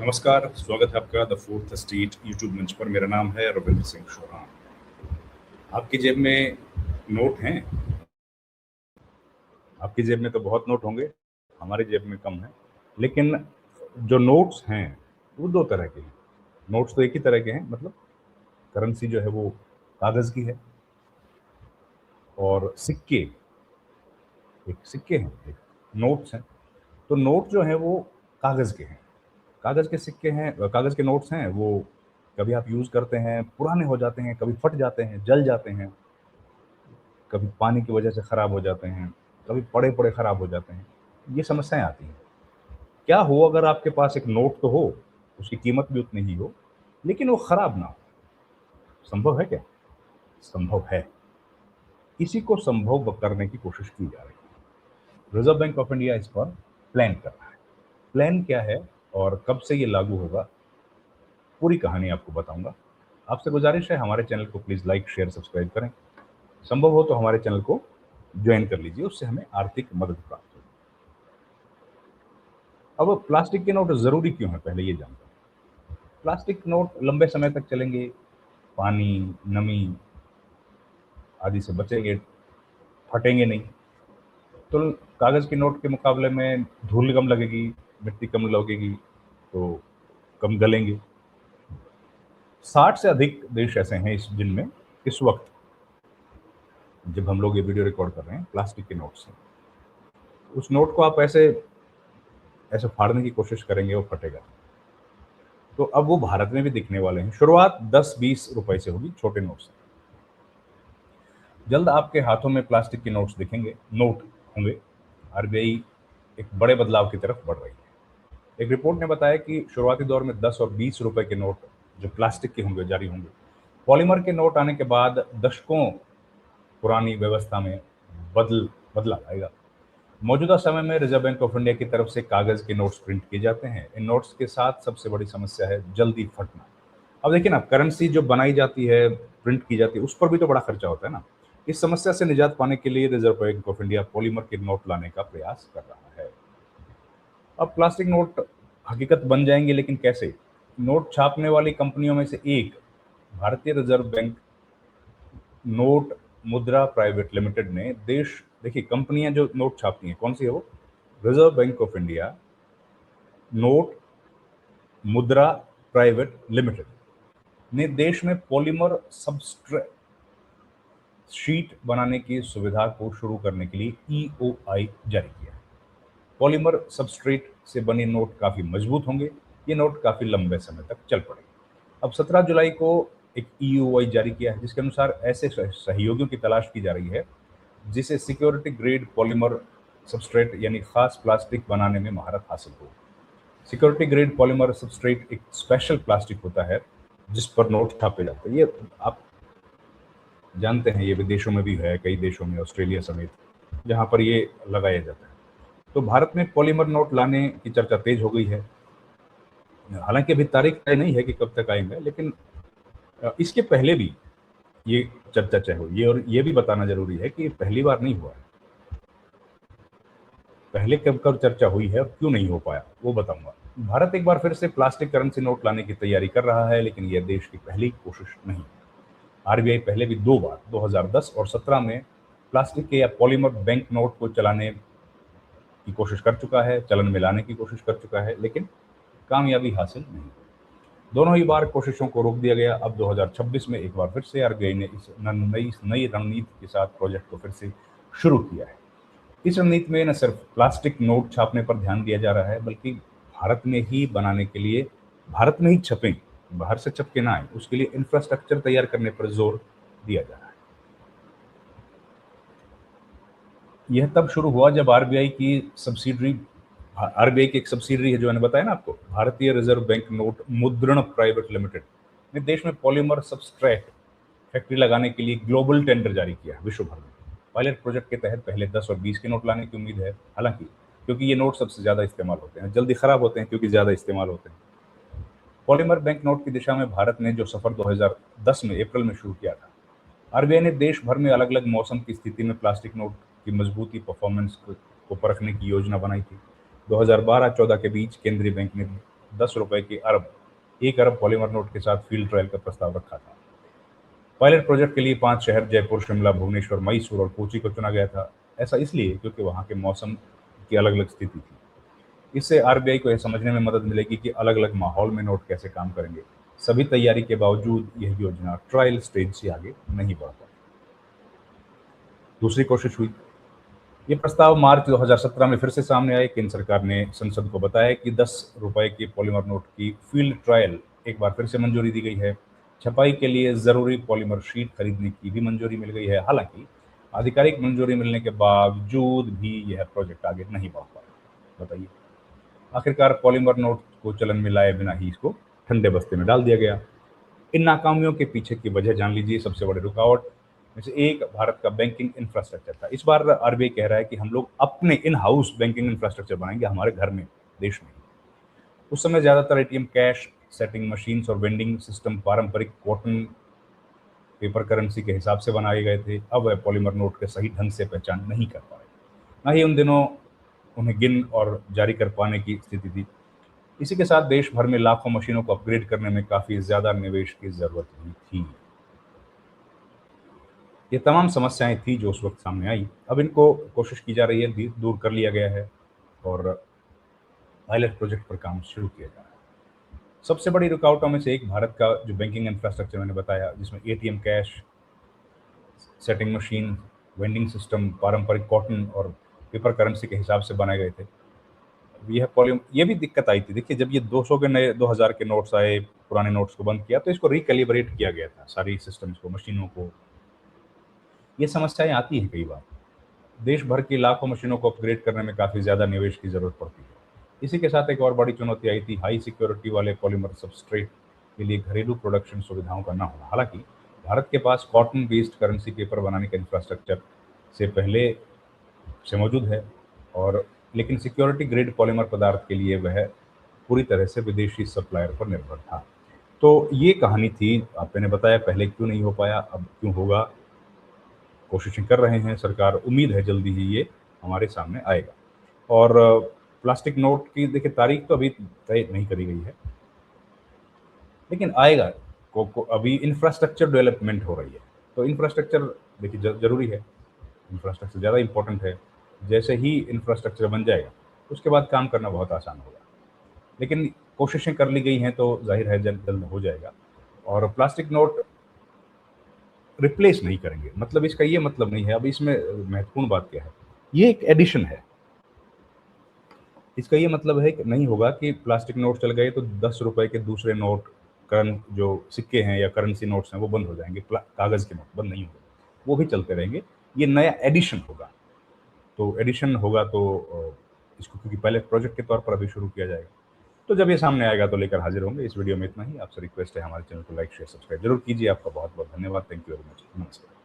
नमस्कार, स्वागत है आपका द फोर्थ स्टेट यूट्यूब मंच पर। मेरा नाम है रविंद्र सिंह शोरान। आपकी जेब में नोट हैं? आपकी जेब में तो बहुत नोट होंगे, हमारी जेब में कम है। लेकिन जो नोट्स हैं वो दो तरह के हैं। नोट्स तो एक ही तरह के हैं, मतलब करेंसी जो है वो कागज़ की है, और सिक्के एक सिक्के हैं, एक नोट्स हैं। तो नोट जो है वो कागज़ के हैं, कागज़ के सिक्के हैं, कागज़ के नोट्स हैं। वो कभी आप यूज़ करते हैं, पुराने हो जाते हैं, कभी फट जाते हैं, जल जाते हैं, कभी पानी की वजह से ख़राब हो जाते हैं, कभी पड़े-पड़े ख़राब हो जाते हैं। ये समस्याएँ आती हैं। क्या हो अगर आपके पास एक नोट तो हो, उसकी कीमत भी उतनी ही हो, लेकिन वो ख़राब ना हो? संभव है क्या? संभव है। इसी को संभव करने की कोशिश की जा रही है। रिज़र्व बैंक ऑफ इंडिया इस पर प्लान कर रहा है। प्लान क्या है और कब से ये लागू होगा, पूरी कहानी आपको बताऊँगा। आपसे गुज़ारिश है, हमारे चैनल को प्लीज़ लाइक, शेयर, सब्सक्राइब करें। संभव हो तो हमारे चैनल को जॉइन कर लीजिए, उससे हमें आर्थिक मदद प्राप्त होगी। अब प्लास्टिक के नोट ज़रूरी क्यों हैं, पहले ये जानते हैं। प्लास्टिक नोट लंबे समय तक चलेंगे, पानी, नमी आदि से बचेंगे, फटेंगे नहीं। तो कागज़ के नोट के मुकाबले में धूल कम लगेगी, मिट्टी कम लगेगी, तो कम गलेंगे। 60 से अधिक देश ऐसे हैं इस जिनमें इस वक्त, जब हम लोग ये वीडियो रिकॉर्ड कर रहे हैं, प्लास्टिक के नोट से। उस नोट को आप ऐसे ऐसे फाड़ने की कोशिश करेंगे, वो फटेगा। तो अब वो भारत में भी दिखने वाले हैं। शुरुआत 10-20 रुपए से होगी, छोटे नोट से। जल्द आपके हाथों में प्लास्टिक के नोट्स दिखेंगे, नोट होंगे। आरबीआई एक बड़े बदलाव की तरफ बढ़ रही है। एक रिपोर्ट ने बताया कि शुरुआती दौर में 10 और 20 रुपए के नोट जो प्लास्टिक के होंगे, जारी होंगे। पॉलीमर के नोट आने के बाद दशकों पुरानी व्यवस्था में बदलाव आएगा। मौजूदा समय में रिजर्व बैंक ऑफ इंडिया की तरफ से कागज के नोट्स प्रिंट किए जाते हैं। इन नोट्स के साथ सबसे बड़ी समस्या है जल्दी फटना। अब देखिए ना, करेंसी जो बनाई जाती है, प्रिंट की जाती है, उस पर भी तो बड़ा खर्चा होता है ना। इस समस्या से निजात पाने के लिए reserve bank of India polymer के नोट लाने का प्रयास कर रहा है। अब प्लास्टिक नोट हकीकत बन जाएंगे, लेकिन कैसे? नोट छापने वाली कंपनियों में से एक भारतीय रिजर्व बैंक नोट मुद्रा प्राइवेट लिमिटेड ने देश, देखिए कंपनियां जो नोट छापती हैं, कौन सी है वो? Reserve bank of India note मुद्रा प्राइवेट लिमिटेड ने देश में पॉलीमर सबस्ट्रेट शीट बनाने की सुविधा को शुरू करने के लिए ईओआई जारी किया है। पॉलीमर सबस्ट्रेट से बने नोट काफ़ी मजबूत होंगे। ये नोट काफ़ी लंबे समय तक चल पड़ेंगे। अब 17 जुलाई को एक ईओआई जारी किया है, जिसके अनुसार ऐसे सहयोगियों की तलाश की जा रही है जिसे सिक्योरिटी ग्रेड पॉलीमर सबस्ट्रेट यानी खास प्लास्टिक बनाने में महारत हासिल हो। सिक्योरिटी ग्रेड पॉलीमर सबस्ट्रेट एक स्पेशल प्लास्टिक होता है जिस पर नोट छापे जाते हैं। ये आप जानते हैं, ये विदेशों में भी है, कई देशों में, ऑस्ट्रेलिया समेत, जहाँ पर ये लगाया जाता है। तो भारत में पॉलीमर नोट लाने की चर्चा तेज हो गई है। हालांकि अभी तारीख तय नहीं है कि कब तक आएंगे, लेकिन इसके पहले भी ये चर्चा चाहे हो, ये और ये भी बताना जरूरी है कि ये पहली बार नहीं हुआ है। पहले कब कब चर्चा हुई है और क्यों नहीं हो पाया, वो बताऊंगा। भारत एक बार फिर से प्लास्टिक करेंसी नोट लाने की तैयारी कर रहा है, लेकिन यह देश की पहली कोशिश नहीं। आरबीआई पहले भी 2 बार 2010 और 17 में प्लास्टिक के या पॉलीमर बैंक नोट को चलाने की कोशिश कर चुका है, चलन में लाने की कोशिश कर चुका है, लेकिन कामयाबी हासिल नहीं। दोनों ही बार कोशिशों को रोक दिया गया। अब 2026 में एक बार फिर से आरबीआई ने इस नई रणनीति के साथ प्रोजेक्ट को फिर से शुरू किया है। इस रणनीति में न सिर्फ प्लास्टिक नोट छापने पर ध्यान दिया जा रहा है, बल्कि भारत में ही बनाने के लिए, भारत में ही छपें, बाहर से छप के ना आए, उसके लिए इंफ्रास्ट्रक्चर तैयार करने पर जोर दिया जा रहा है। यह तब शुरू हुआ जब आरबीआई की एक सब्सिडरी है, जो मैंने बताया ना आपको, भारतीय रिजर्व बैंक नोट मुद्रण प्राइवेट लिमिटेड ने देश में पॉलीमर सबस्ट्रेट फैक्ट्री लगाने के लिए ग्लोबल टेंडर जारी किया है विश्व भर में। पायलट प्रोजेक्ट के तहत पहले 10 और 20 के नोट लाने की उम्मीद है। हालांकि क्योंकि ये नोट सबसे ज़्यादा इस्तेमाल होते हैं, जल्दी खराब होते हैं क्योंकि ज़्यादा इस्तेमाल होते हैं। पॉलीमर बैंक नोट की दिशा में भारत ने जो सफर 2010 में अप्रैल में शुरू किया था। आरबीआई ने देश भर में अलग अलग मौसम की स्थिति में प्लास्टिक नोट की मजबूती परफॉर्मेंस को परखने की योजना बनाई थी। 2012-14 के बीच केंद्रीय बैंक ने ₹10 के अरब 1 अरब पॉलीमर नोट के साथ फील्ड ट्रायल का प्रस्ताव रखा था। पायलट प्रोजेक्ट के लिए 5 शहर जयपुर, शिमला, भुवनेश्वर, मैसूर और कोची को चुना गया था। ऐसा इसलिए क्योंकि वहाँ के मौसम की अलग-अलग स्थिति थी। इससे आरबीआई को यह समझने में मदद मिलेगी कि अलग-अलग माहौल में नोट कैसे काम करेंगे। सभी तैयारी के बावजूद यह योजना ट्रायल स्टेज से आगे नहीं बढ़ पाई। दूसरी कोशिश हुई। ये प्रस्ताव मार्च 2017 में फिर से सामने आए। केंद्र सरकार ने संसद को बताया कि ₹10 के पॉलीमर नोट की फील्ड ट्रायल एक बार फिर से मंजूरी दी गई है। छपाई के लिए ज़रूरी पॉलीमर शीट खरीदने की भी मंजूरी मिल गई है। हालांकि आधिकारिक मंजूरी मिलने के बावजूद भी यह प्रोजेक्ट आगे नहीं बढ़ पाया। बताइए, आखिरकार पॉलीमर नोट को चलन में लाए बिना ही इसको ठंडे बस्ते में डाल दिया गया। इन नाकामियों के पीछे की वजह जान लीजिए। सबसे बड़ी रुकावट में से एक भारत का बैंकिंग इंफ्रास्ट्रक्चर था। इस बार आरबीआई कह रहा है कि हम लोग अपने इन हाउस बैंकिंग इंफ्रास्ट्रक्चर बनाएंगे हमारे घर में, देश में। उस समय ज्यादातर एटीएम, कैश सेटिंग मशीन्स और वेंडिंग सिस्टम पारंपरिक कॉटन पेपर करेंसी के हिसाब से बनाए गए थे। अब वह पॉलीमर नोट के सही ढंग से पहचान नहीं कर पाए, ना ही उन दिनों उन्हें गिन और जारी कर पाने की स्थिति थी। इसी के साथ देश भर में लाखों मशीनों को अपग्रेड करने में काफी ज्यादा निवेश की जरूरत भी थी। ये तमाम समस्याएं थी जो उस वक्त सामने आई। अब इनको कोशिश की जा रही है, दूर कर लिया गया है और पायलट प्रोजेक्ट पर काम शुरू किया जा रहा है। सबसे बड़ी रुकावटों में से एक भारत का जो बैंकिंग इंफ्रास्ट्रक्चर मैंने बताया, जिसमें ATM, cash setting machine, vending system पारंपरिक कॉटन और पेपर करेंसी के हिसाब से बनाए गए थे। ये भी दिक्कत आई थी। देखिए, जब ये 200 के नए 2000 के नोट्स आए, पुराने नोट्स को बंद किया, तो इसको रिकैलिब्रेट किया गया था, सारी सिस्टम्स को, मशीनों को। ये समस्याएं आती हैं कई बार। देश भर की लाखों मशीनों को अपग्रेड करने में काफ़ी ज़्यादा निवेश की ज़रूरत पड़ती है। इसी के साथ एक और बड़ी चुनौती आई थी हाई सिक्योरिटी वाले पॉलीमर सबस्ट्रेट के लिए घरेलू प्रोडक्शन सुविधाओं का ना होना। हालांकि भारत के पास कॉटन बेस्ड करेंसी पेपर बनाने का इंफ्रास्ट्रक्चर से पहले से मौजूद है, और लेकिन सिक्योरिटी ग्रेड पॉलीमर पदार्थ के लिए वह पूरी तरह से विदेशी सप्लायर पर निर्भर था। तो ये कहानी थी। आप मैंने बताया पहले क्यों नहीं हो पाया, अब क्यों होगा। कोशिशें कर रहे हैं सरकार, उम्मीद है जल्दी ही ये हमारे सामने आएगा। और प्लास्टिक नोट की देखिए तारीख तो अभी तय नहीं करी गई है, लेकिन आएगा। अभी इंफ्रास्ट्रक्चर डेवलपमेंट हो रही है, तो इंफ्रास्ट्रक्चर देखिए जरूरी है। इंफ्रास्ट्रक्चर ज़्यादा इंपॉर्टेंट है। जैसे ही इंफ्रास्ट्रक्चर बन जाएगा उसके बाद काम करना बहुत आसान होगा। लेकिन कोशिशें कर ली गई हैं तो जाहिर है जल्द जल्द हो जाएगा। और प्लास्टिक नोट रिप्लेस नहीं करेंगे, मतलब इसका ये मतलब नहीं है। अब इसमें महत्वपूर्ण बात क्या है, ये एक एडिशन है। इसका ये मतलब है कि नहीं होगा कि प्लास्टिक नोट चल गए तो ₹10 के दूसरे नोट, करंट जो सिक्के हैं या करेंसी नोट्स हैं वो बंद हो जाएंगे। कागज के नोट बंद नहीं होंगे, वो भी चलते रहेंगे। ये नया एडिशन होगा। तो एडिशन होगा तो इसको क्योंकि पहले प्रोजेक्ट के तौर पर अभी शुरू किया जाएगा, तो जब ये सामने आएगा तो लेकर हाजिर होंगे। इस वीडियो में इतना ही। आपसे रिक्वेस्ट है हमारे चैनल को लाइक, शेयर, सब्सक्राइब जरूर कीजिए। आपका बहुत बहुत धन्यवाद। Thank you very much. नमस्कार।